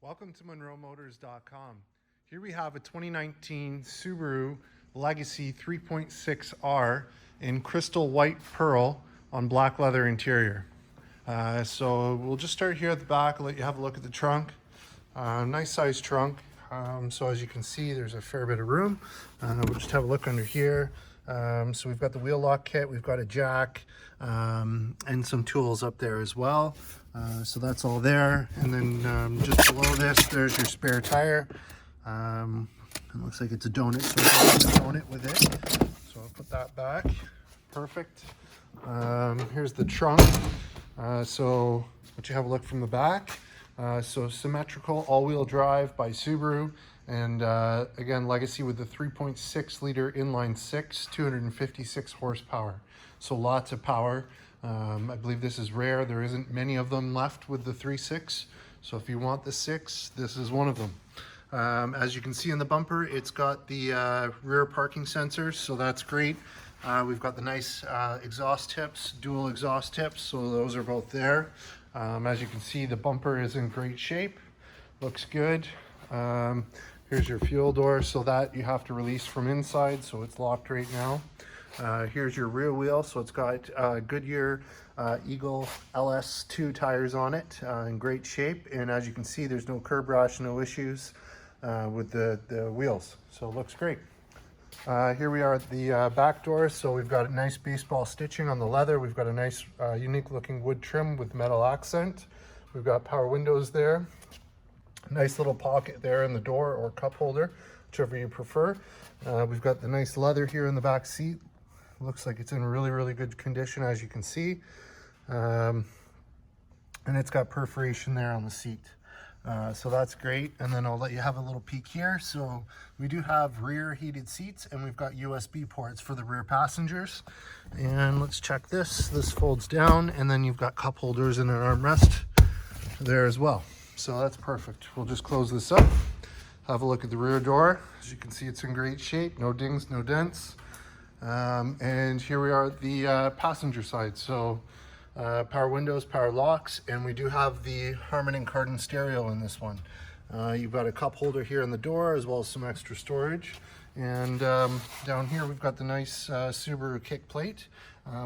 Welcome to MonroeMotors.com. Here we have a 2019 Subaru Legacy 3.6R in crystal white pearl on black leather interior. So we'll just start here at the back. I'll let you have a look at the trunk. Nice size trunk. So as you can see, there's a fair bit of room. We'll just have a look under here. So we've got the wheel lock kit, we've got a jack, and some tools up there as well. So that's all there. And then just below this, there's your spare tire. It looks like it's a donut, so I'll put a donut with it. So I'll put that back. Perfect. Here's the trunk. So let you have a look from the back. So symmetrical all-wheel drive by Subaru, and again, Legacy with the 3.6 liter inline six, 256 horsepower. So lots of power. I believe this is rare. There isn't many of them left with the 3.6. So if you want the 6, this is one of them. As you can see in the bumper, it's got the rear parking sensors, so that's great. We've got the nice exhaust tips, dual exhaust tips, so those are both there. As you can see, the bumper is in great shape, looks good. Here's your fuel door, so that you have to release from inside, so it's locked right now. Here's your rear wheel, so it's got Goodyear Eagle LS2 tires on it, in great shape. And as you can see, there's no curb rash, no issues with the wheels, so it looks great. Here we are at the back door. So we've got a nice baseball stitching on the leather. We've got a nice unique looking wood trim with metal accent. We've got power windows there. Nice little pocket there in the door, or cup holder, whichever you prefer. We've got the nice leather here in the back seat. Looks like it's in really good condition, as you can see. And it's got perforation there on the seat. So that's great. And then I'll let you have a little peek here. So we do have rear heated seats, and we've got USB ports for the rear passengers. And let's check this. This folds down, and then you've got cup holders and an armrest there as well. So that's perfect. We'll just close this up. Have a look at the rear door. As you can see, it's in great shape. No dings, no dents. And here we are at the passenger side. So power windows, power locks, and we do have the Harman Kardon stereo in this one. You've got a cup holder here in the door, as well as some extra storage. And down here we've got the nice Subaru kick plate.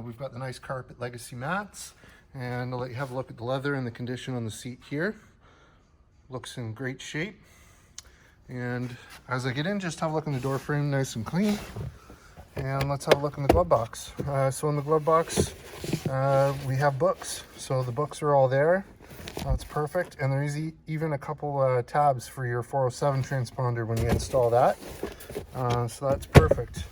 We've got the nice carpet Legacy mats, and I'll let you have a look at the leather and the condition on the seat here. Looks in great shape. And as I get in, just have a look in the door frame, nice and clean. And let's have a look in the glove box. So in the glove box, we have books. So the books are all there. That's perfect. And there's even a couple tabs for your 407 transponder when you install that. So that's perfect.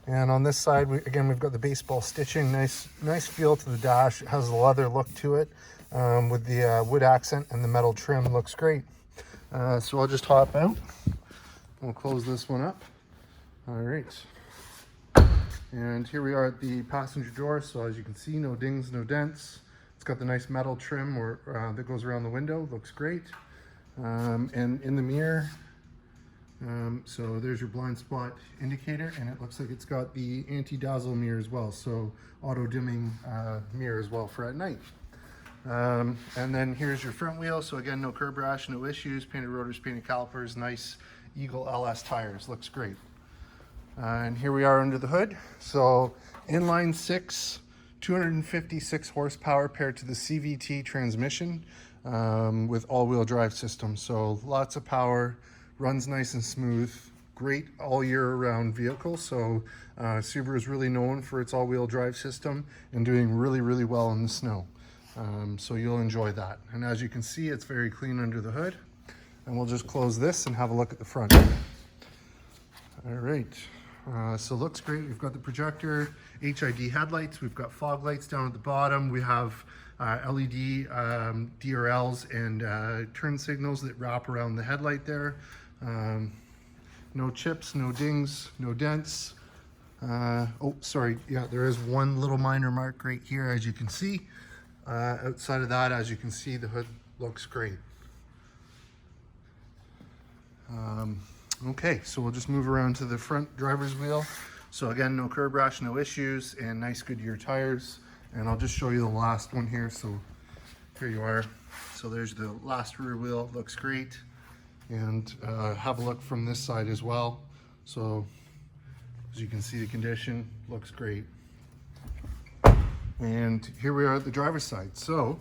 And on this side, we've got the baseball stitching. Nice feel to the dash. It has a leather look to it, with the wood accent, and the metal trim looks great. So I'll just hop out. We'll close this one up. All right. And here we are at the passenger door. So as you can see, no dings, no dents. It's got the nice metal trim that goes around the window. Looks great. And in the mirror, so there's your blind spot indicator, and it looks like it's got the anti-dazzle mirror as well. So auto dimming mirror as well for at night. And then here's your front wheel. So again, no curb rash, no issues. Painted rotors, painted calipers, nice Eagle LS tires. Looks great. And here we are under the hood. So inline six, 256 horsepower paired to the CVT transmission, with all-wheel drive system. So lots of power, runs nice and smooth, great all year round vehicle. So Subaru is really known for its all-wheel drive system and doing really well in the snow. So you'll enjoy that. And as you can see, it's very clean under the hood. And we'll just close this and have a look at the front. All right. So looks great. We've got the projector, HID headlights. We've got fog lights down at the bottom. We have LED DRLs and turn signals that wrap around the headlight there. No chips, no dings, no dents. Oh, sorry. Yeah, there is one little minor mark right here, as you can see. Outside of that, as you can see, the hood looks great. Okay, so we'll just move around to the front driver's wheel. So again, no curb rash, no issues, and nice Goodyear tires. And I'll just show you the last one here. So here you are. So there's the last rear wheel, looks great. and have a look from this side as well. So as you can see, the condition looks great. And here we are at the driver's side. So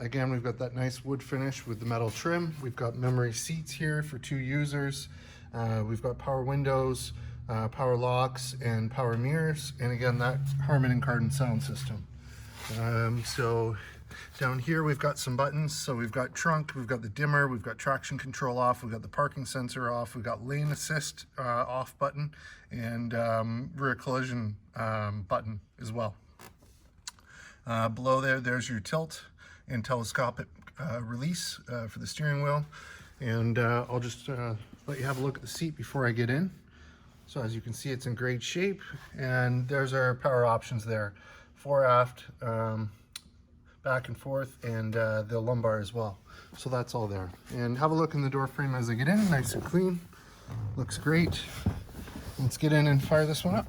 again, we've got that nice wood finish with the metal trim. We've got memory seats here for 2 users. We've got power windows, power locks, and power mirrors. And again, that Harman and Kardon sound system. So down here we've got some buttons. So we've got trunk, we've got the dimmer, we've got traction control off, we've got the parking sensor off, we've got lane assist off button, and rear collision button as well. Below there's your tilt and telescopic release for the steering wheel. And I'll just let you have a look at the seat before I get in. So as you can see, it's in great shape. And there's our power options there. Fore, aft, back and forth, and the lumbar as well. So that's all there. And have a look in the door frame as I get in, nice and clean. Looks great. Let's get in and fire this one up.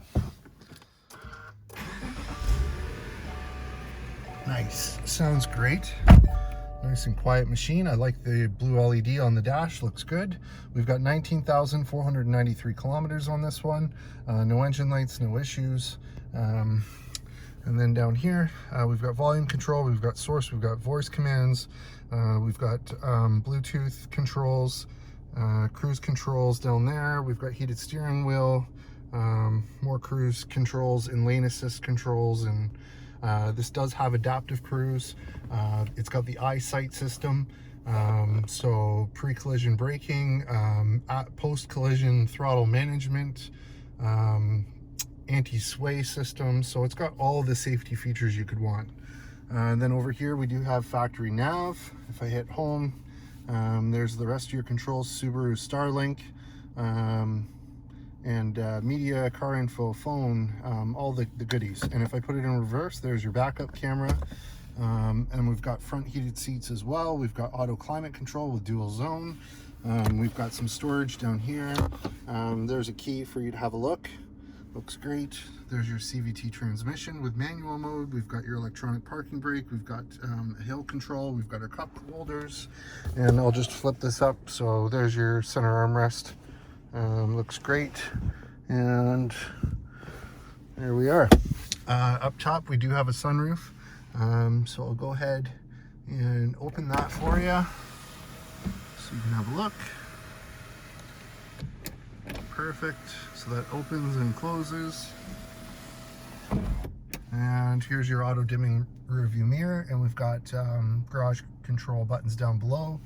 Nice, sounds great. Nice and quiet machine. I like the blue LED on the dash, looks good. We've got 19,493 kilometers on this one. No engine lights, no issues. And then down here, we've got volume control, we've got source, we've got voice commands, we've got Bluetooth controls, cruise controls down there. We've got heated steering wheel, more cruise controls and lane assist controls, and this does have adaptive cruise. It's got the EyeSight system, so pre-collision braking, post-collision throttle management, anti-sway system. So it's got all the safety features you could want. And then over here we do have factory nav. If I hit home, there's the rest of your controls, Subaru Starlink, and media, car info, phone, all the goodies. And if I put it in reverse, there's your backup camera. And we've got front heated seats as well. We've got auto climate control with dual zone. We've got some storage down here. There's a key for you to have a look. Looks great. There's your CVT transmission with manual mode. We've got your electronic parking brake. We've got hill control. We've got our cup holders. And I'll just flip this up. So there's your center armrest. Looks great. And there we are. Up top, we do have a sunroof. So I'll go ahead and open that for you so you can have a look. Perfect. So that opens and closes. And here's your auto dimming rear view mirror, and we've got garage control buttons down below.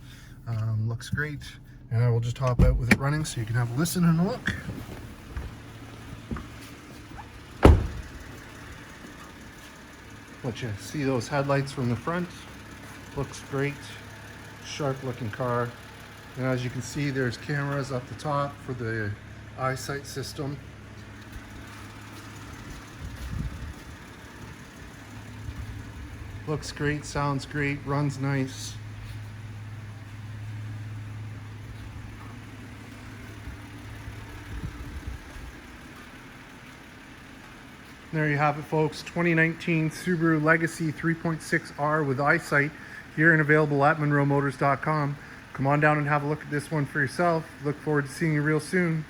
Looks great. And I will just hop out with it running so you can have a listen and a look. Let you see those headlights from the front. Looks great. Sharp looking car. And as you can see, there's cameras up the top for the EyeSight system. Looks great, sounds great, runs nice. There you have it, folks. 2019 Subaru Legacy 3.6R with EyeSight, here and available at MonroeMotors.com. Come on down and have a look at this one for yourself. Look forward to seeing you real soon.